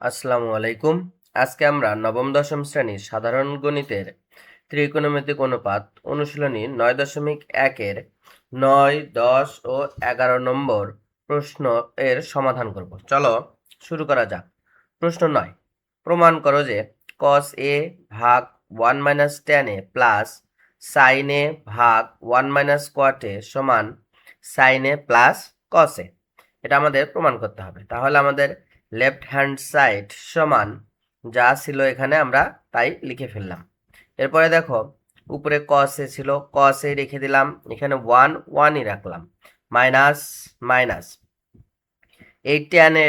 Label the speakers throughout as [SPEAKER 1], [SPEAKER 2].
[SPEAKER 1] আসসালামু আলাইকুম। আজকে আমরা নবম দশম শ্রেণীর সাধারণ গণিতের ত্রিকোণমিতিক অনুপাত অনুশীলনী 9.1-এর 9, 10 ও 11 নম্বর প্রশ্ন এর সমাধান করব। চলো শুরু করা যাক। প্রশ্ন 9, প্রমাণ করো যে cos a ভাগ 1 - tan a plus sin a ভাগ 1 - cot a সমান sin a plus cos a। এটা আমাদের প্রমাণ করতে হবে। তাহলে আমাদের লেফট হ্যান্ড সাইড সমান যা ছিল এখানে আমরা তাই লিখে ফেললাম। এরপরে দেখো উপরে cos a ছিল, cos a রেখে দিলাম, এখানে 1ই রাখলাম, মাইনাস মাইনাস এই tan a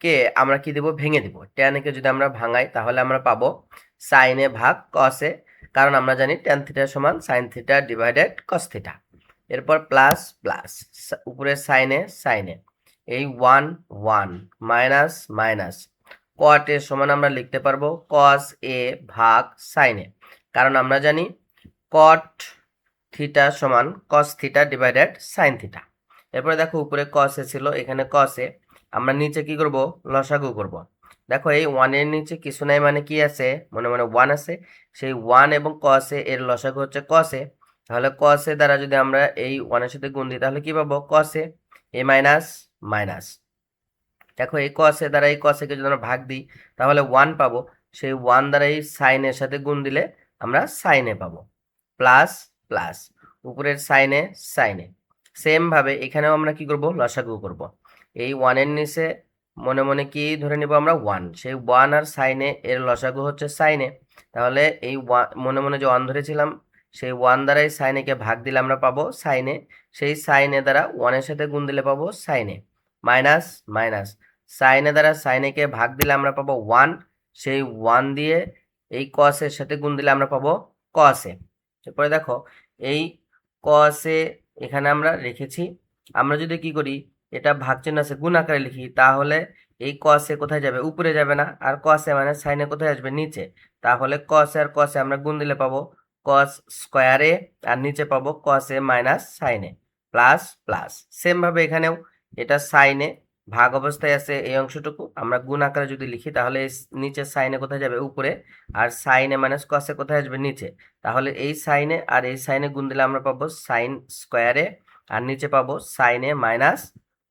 [SPEAKER 1] কে আমরা কি দেব, ভেঙে দেব। tan a কে যদি আমরা ভাঙাই তাহলে আমরা পাবো sin a ভাগ cos a, কারণ আমরা জানি tan থিটা সমান sin theta divided cos theta. এরপর প্লাস প্লাস উপরে sin a এই 1 মাইনাস মাইনাস cot a সমান আমরা লিখতে পারবো cos a ভাগ sin a, কারণ আমরা জানি cot থিটা সমান cos theta divided sin theta. এরপরে দেখো উপরে cos a ছিল, এখানে cos a, আমরা নিচে কি করব, লসাগু করব। দেখো এই 1 এর নিচে কিছু নাই মানে কি আছে, মনে মনে 1 আছে, সেই 1 এবং cos a এর লসাগু হচ্ছে cos a। তাহলে cos a দ্বারা যদি আমরা এই 1 এর সাথে গুণ দিই তাহলে কি পাবো, cos a মাইনাস মাইনাস। দেখো এই cos a দ্বারা এই cos a কে যদি আমরা ভাগ দিই তাহলে 1 পাবো, সেই 1 দ্বারা এই sin এর সাথে গুণ দিলে আমরা sin a পাবো, প্লাস প্লাস উপরের sin a সেম ভাবে এখানেও আমরা কি করব, লসাগু করব। এই 1 এর নিচে মনে মনে কি ধরে নিব আমরা 1, সেই 1 আর sin a এর লসাগু হচ্ছে sin a। তাহলে এই মনে মনে যে 1 ধরেছিলাম সেই 1 দ্বারাই sin a কে ভাগ দিলে আমরা পাবো sin a, সেই sin a দ্বারা 1 এর সাথে গুণ দিলে পাবো sin a, minus minus sin a দ্বারা sin a কে ভাগ দিলে আমরা পাবো 1, সেই 1 দিয়ে এই cos এর সাথে গুণ দিলে আমরা পাবো cos a। এরপরে দেখো এই cos a এখানে আমরা রেখেছি। আমরা যদি কি করি, এটা ভাগ চিহ্ন আছে গুণ আকারে লিখি তাহলে এই cos a কোথায় যাবে, উপরে যাবে না, আর cos a মানে sin a কোথায় আসবে, নিচে। তাহলে cos a আর cos a আমরা গুণ দিলে পাবো cos স্কয়ার a, আর নিচে পাবো cos a minus sin a, plus plus same ভাবে এখানেও এটা sin a ভাগ অবস্থায় আছে, এই অংশটুকু আমরা গুণ আকারে যদি লিখি তাহলে নিচে sin a কোথায় যাবে, উপরে, আর sin a minus cos a কোথায় আসবে, নিচে। তাহলে এই sin a আর এই sin a গুণ দিলে আমরা পাবো sin স্কয়ার a, আর নিচে পাবো sin a minus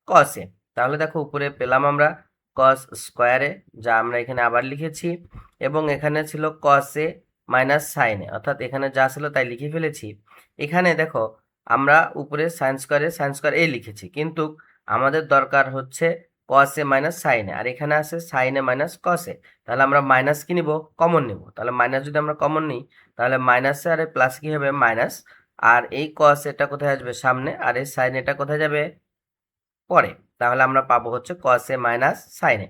[SPEAKER 1] cos a। তাহলে দেখো উপরে পেলাম আমরা cos স্কয়ার a, যা আমরা এখানে আবার লিখেছি, এবং এখানে ছিল cos a minus sin a, অর্থাৎ এখানে যা ছিল তাই লিখে ফেলেছি। এখানে দেখো আমরা উপরে sin স্কয়ার a লিখেছি, কিন্তু আমাদের দরকার হচ্ছে cos a minus sin a, আর এখানে আছে sin a minus cos a। তাহলে আমরা মাইনাস কি নিব, কমন নিব। তাহলে মাইনাস যদি আমরা কমন নিই তাহলে মাইনাস আর প্লাস কি হবে, মাইনাস, আর এই cos এটা কোথায় আসবে, সামনে, আর এই sin এটা কোথায় যাবে, পরে। তাহলে আমরা পাবো হচ্ছে cos a minus sin a।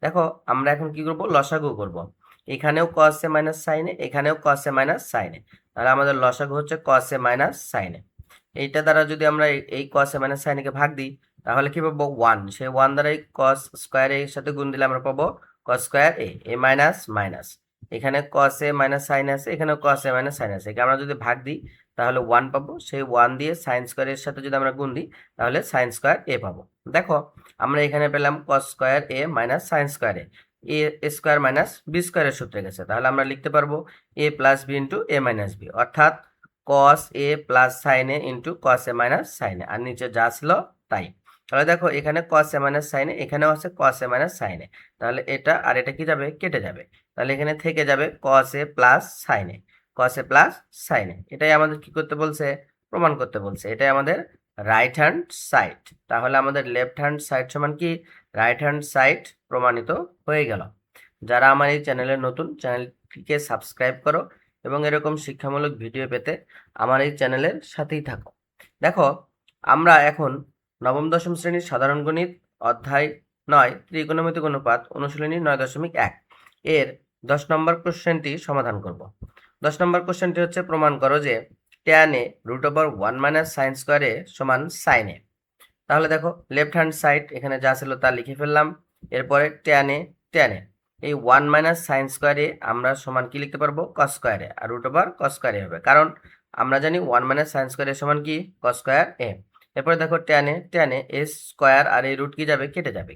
[SPEAKER 1] দেখো আমরা এখন কি করব, লসাগু করব। এখানেও cos a minus sin a, এখানেও cos a minus sin a, তাহলে আমাদের লসাগু হচ্ছে cos a minus sin a। এইটা দ্বারা যদি আমরা এই cos a minus sin a কে ভাগ দিই তাহলে কি পাবো, 1, সেই 1 দ্বারা এই cos স্কয়ার a এর সাথে গুণ দিলে আমরা পাবো cos square a minus minus. এখানে cos a মাইনাস sin আছে, এখানেও cos a মাইনাস sin আছে, একে আমরা যদি ভাগ দিই তাহলে 1 পাবো, সেই 1 দিয়ে sin স্কয়ার এর সাথে যদি আমরা গুণ দিই তাহলে sin স্কয়ার a পাবো। দেখো আমরা এখানে পেলাম cos square a minus sin square a square minus b স্কয়ারের সূত্রে গেছে। তাহলে আমরা লিখতে পারবো a plus b into a minus b, অর্থাৎ cos a plus sin a into cos a minus sin a, আর নিচে যা ছিল তাই। তাহলে দেখো এখানে cos a minus sin a, এখানেও আছে cos a minus sin a, তাহলে এটা আর এটা কি যাবে, কেটে যাবে। তাহলে এখানে থেকে যাবে cos a plus sin a, cos a plus sin a। এটাই আমাদের কি করতে বলছে, প্রমাণ করতে বলছে। এটাই আমাদের রাইট হ্যান্ড সাইড। তাহলে আমাদের লেফট হ্যান্ড সাইড সমান কি, রাইট হ্যান্ড সাইড প্রমাণিত হয়ে গেল। যারা আমার এই চ্যানেলে নতুন, চ্যানেলটিকে সাবস্ক্রাইব করো এবং এরকম শিক্ষামূলক ভিডিও পেতে আমার এই চ্যানেলের সাথেই থাকো। দেখো আমরা এখন নবম দশম শ্রেণীর সাধারণ গণিত অধ্যায় 9 ত্রিকোণমিতিক অনুপাত অনুশীলনী 9.1 এর 10 নম্বর কোশ্চেনটি সমাধান করব। 10 নম্বর কোশ্চেনটি হচ্ছে প্রমাণ করো যে tan a √1 - sin square a সমান sin a। তাহলে দেখো লেফট হ্যান্ড সাইড এখানে যা ছিল তা লিখে ফেললাম। এরপরে tan a এই 1 - sin স্কয়ার a আমরা সমান কি লিখতে পারবো, cos স্কয়ার a, আর √cos স্কয়ার a হবে, কারণ আমরা জানি 1 - sin স্কয়ার a সমান কি, cos স্কয়ার a। এরপরে দেখো tan a স্কয়ার আর এই রুট কি যাবে, কেটে যাবে,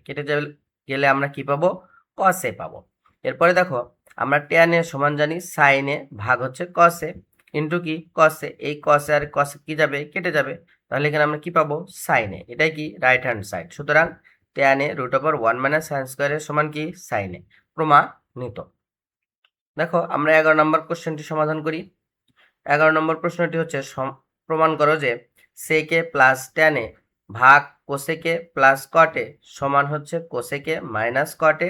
[SPEAKER 1] গেলে আমরা কি পাবো, কসে পাবো। এরপরে দেখো আমরা tan এ সমান জানি sin এ ভাগ হচ্ছে cos এ ইন্টু কি cos এ, এই cos এ আর cos এ কি যাবে, কেটে যাবে। তাহলে এখানে আমরা কি পাবো, sin এ, এটাই কি রাইট হ্যান্ড সাইড। সুতরাং tan এ √1 - sin স্কয়ার এর সমান কি sin এ, প্রমাণিত। দেখো আমরা 11 নম্বর কোশ্চেনটি সমাধান করি। 11 নম্বর প্রশ্নটি হচ্ছে প্রমাণ করো যে sec a প্লাস tan এ ভাগ cosec a plus cot a সমান হচ্ছে cosec a minus cot a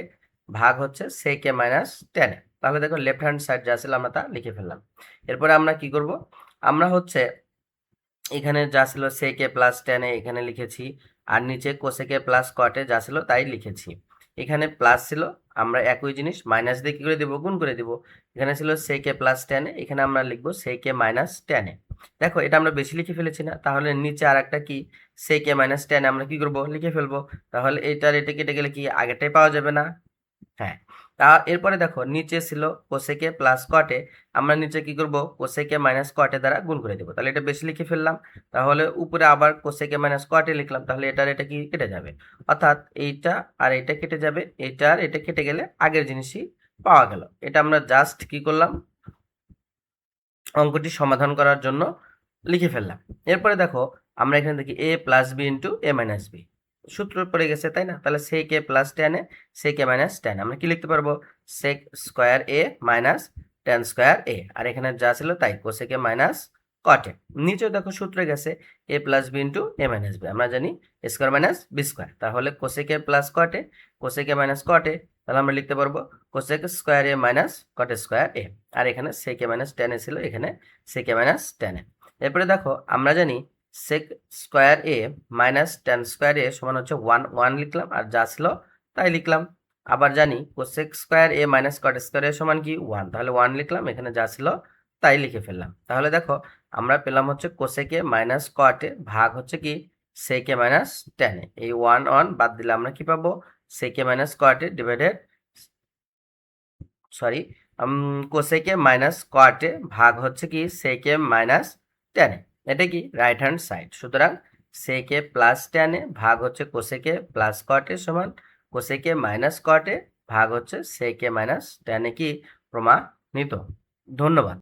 [SPEAKER 1] ভাগ হচ্ছে sec a minus tan a। তাহলে দেখো লেফট হ্যান্ড সাইড যা ছিল আমরা তা লিখে ফেললাম। এরপরে আমরা কি করব, আমরা হচ্ছে এখানে যা ছিল sec a plus tan a এখানে লিখেছি, আর নিচে cosec a plus cot a যা ছিল তাই লিখেছি। এখানে প্লাস ছিল, আমরা একই জিনিস মাইনাস দিয়ে কি করে দেব, গুণ করে দেব। এখানে ছিল sec a plus tan a, এখানে আমরা লিখবো sec a minus tan a। দেখো এটা আমরা বেশি লিখে ফেলেছি না, তাহলে নিচে আর একটা কি sec a minus tan a আমরা কি করব, লিখে ফেলবো। তাহলে এটা কেটে গেলে কি আগেরটাই পাওয়া যাবে না? হ্যাঁ। এরপরে দেখো নিচে ছিল cosec a plus cot a, আমরা নিচে কি করব, cosec a minus cot a দ্বারা গুণ করে দেব। তাহলে এটা বেশি লিখে ফেললাম, তাহলে উপরে আবার cosec a minus cot a লিখলাম, তাহলে এটা কি কেটে যাবে, অর্থাৎ এইটা আর এটা কেটে যাবে, এটা আর এটা কেটে গেলে আগের জিনিসই পাওয়া গেল। এটা আমরা জাস্ট কি করলাম, অঙ্কটি সমাধান করার জন্য লিখে ফেললাম। এরপরে দেখো আমরা এখানে দেখি a plus B into A minus B, সূত্র পড়ে গেছে তাই না? তাহলে sec a plus tan a sec a minus tan আমরা কি লিখতে পারবো, sec square a minus tan square a, আর এখানে যা ছিল তাই cosec a minus cot a। নিচেও দেখো সূত্রে গেছে a plus B into A minus B, আমরা জানি a square minus B square, তাহলে cosec a plus cot a cosec a minus cot a, তাহলে আমরা লিখতে পারবো cosec square a minus cot square a, আর এখানে sec a minus tan a ছিল, এখানে sec a minus tan a। এরপরে দেখো আমরা জানি sec square a minus tan square a সমান হচ্ছে 1 লিখলাম, আর যা ছিল তাই লিখলাম। আবার জানি cosec square a minus cot square a সমান কি 1, তাহলে 1 লিখলাম, এখানে যা ছিল তাই লিখে ফেললাম। তাহলে দেখো আমরা পেলাম হচ্ছে cosec a minus cot a ভাগ হচ্ছে কি sec a minus tan a, এই 1 বাদ দিলে আমরা কি পাবো, sec a minus cot a divided cosec a minus cot a ভাগ হচ্ছে কি sec a minus tan a, এটা কি রাইট হ্যান্ড সাইড। সুতরাং sec a plus tan a ভাগ হচ্ছে cosec a plus cot a সমান cosec a minus cot a ভাগ হচ্ছে sec a minus tan a কি প্রমাণিত। ধন্যবাদ।